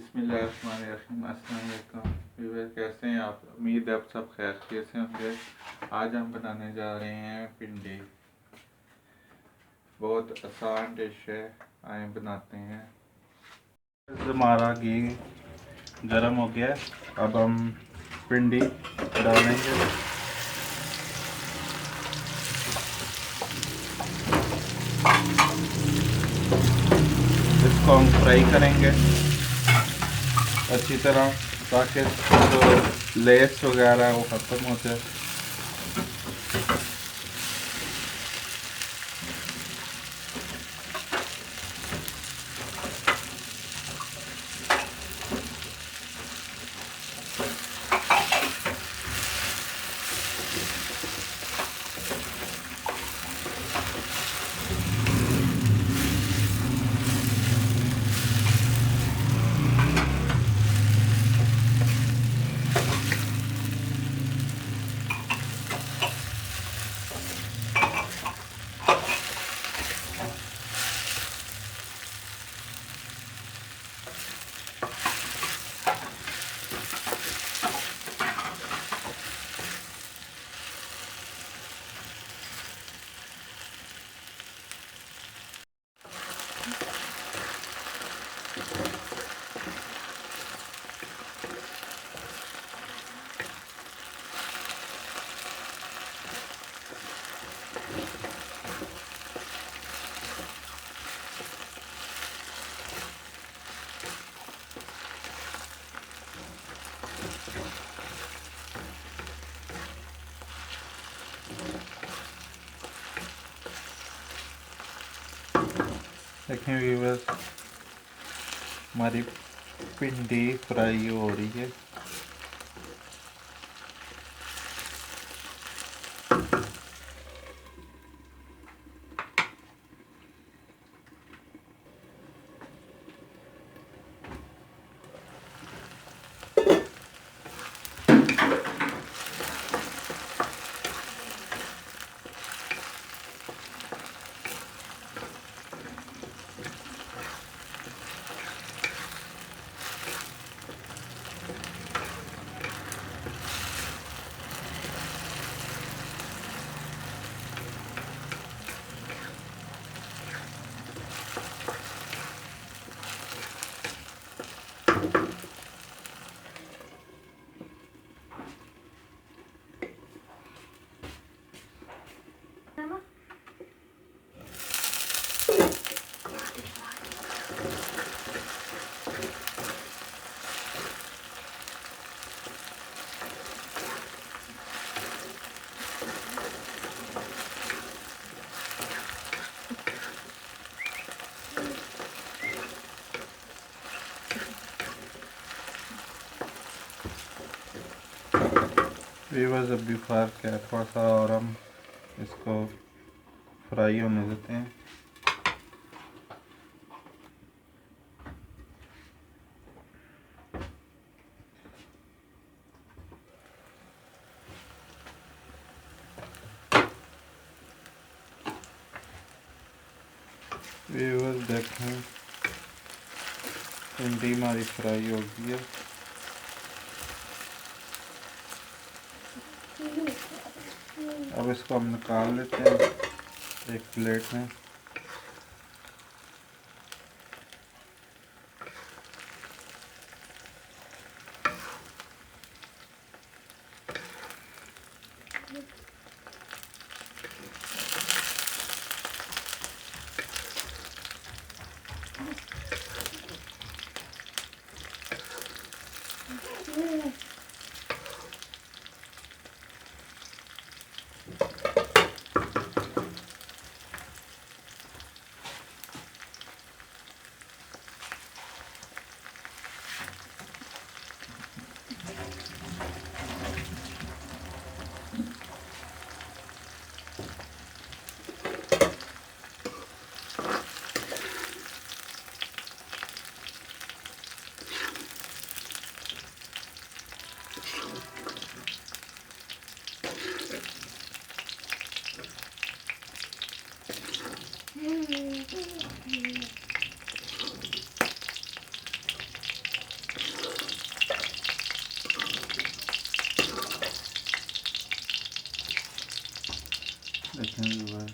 बिस्मिल्लाहिर्रहमानिर्रहीम। अस्सलाम वालेकुम व्यूअर, कैसे हैं आप? उम्मीद है आप सब खैरियत से होंगे। आज हम बनाने जा रहे हैं भिंडी। बहुत आसान डिश है, आए बनाते हैं। हमारा घी गर्म हो गया, अब हम भिंडी डालेंगे। इसको हम फ्राई करेंगे अच्छी तरह, ताकि जो लेस वगैरह है वो ख़त्म हो जाए। देखें व्यूअर्स, हमारी भिंडी फ्राई हो रही है। व्यूअर्स, अभी फर्क है थोड़ा सा, और हम इसको फ्राई होने देते हैं। व्यूअर्स देखें, भिंडी हमारी फ्राई हो गई है। अब इसको हम निकाल लेते हैं एक प्लेट में। देखें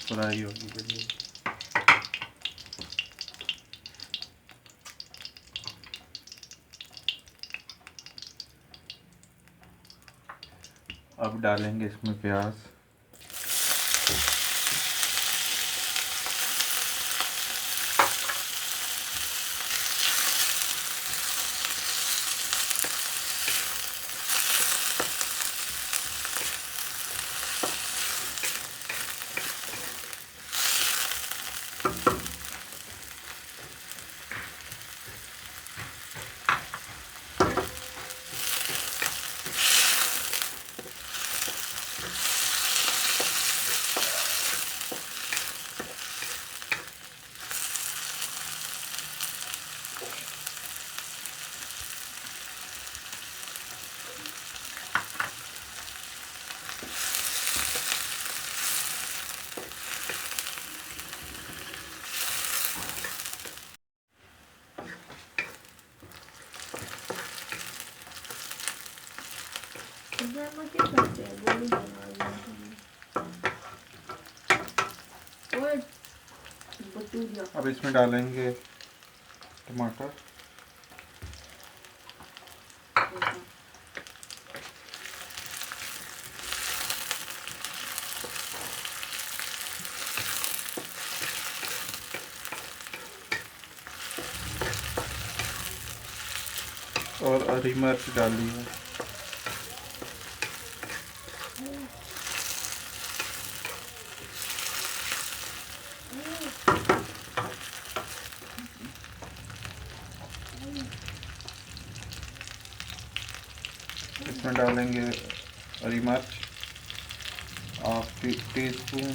फ्राई होगी बढ़िया। अब डालेंगे इसमें प्याज। क्या करते हैं बोली बना। अब इसमें डालेंगे टमाटर। और हरी मिर्च डाली है। इसमें डालेंगे हरी मिर्च हाफ टी स्पून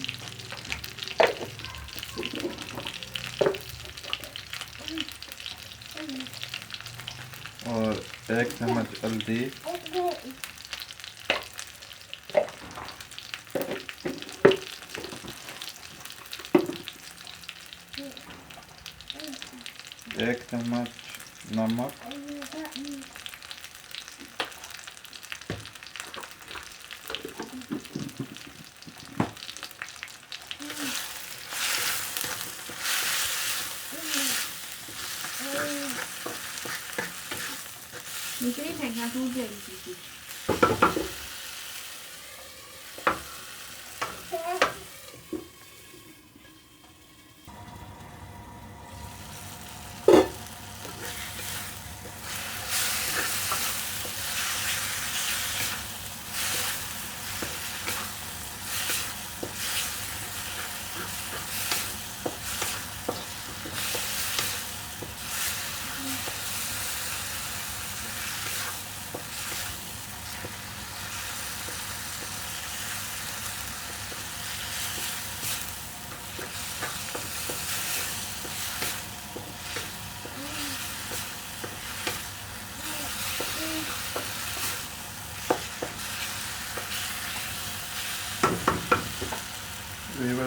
और 1 चम्मच हल्दी। एक चम्मच नमक। मुझे नहीं फेंकना, टूट जाएगी चीज़।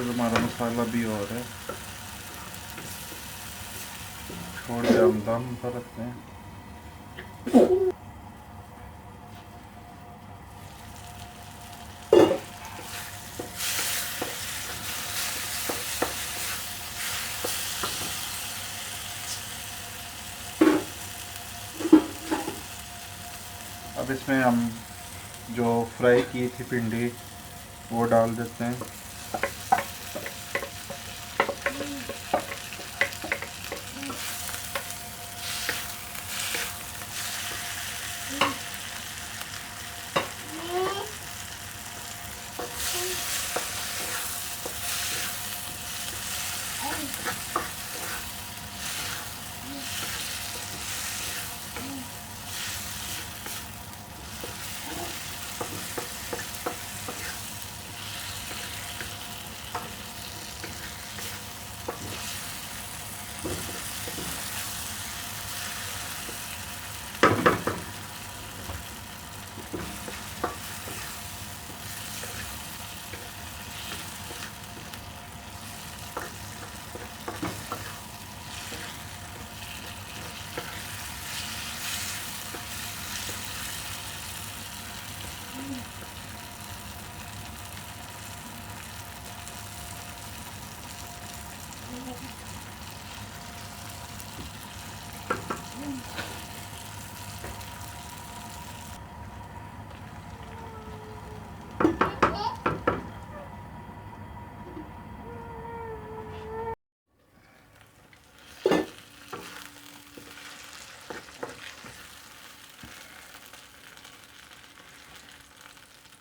हमारा मसाला भी और है, छोड़ के हम दम पर रखते हैं। अब इसमें हम जो फ्राई की थी भिंडी वो डाल देते हैं।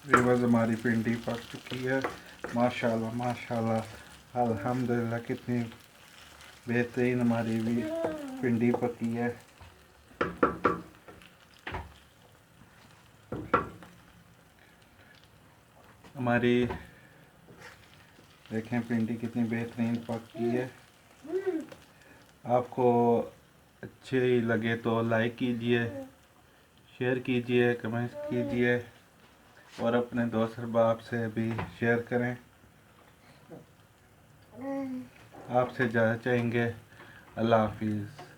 व्यूअर्स, हमारी भिंडी पक चुकी है। माशाल्लाह माशाल्लाह अल्हम्दुलिल्लाह, कितनी बेहतरीन हमारी भी भिंडी पकी है। हमारी देखें भिंडी कितनी बेहतरीन पकी है। आपको अच्छी लगे तो लाइक कीजिए, शेयर कीजिए, कमेंट कीजिए और अपने दोस्त अहबाब से भी शेयर करें। आपसे इजाज़त चाहेंगे। अल्लाह हाफिज़।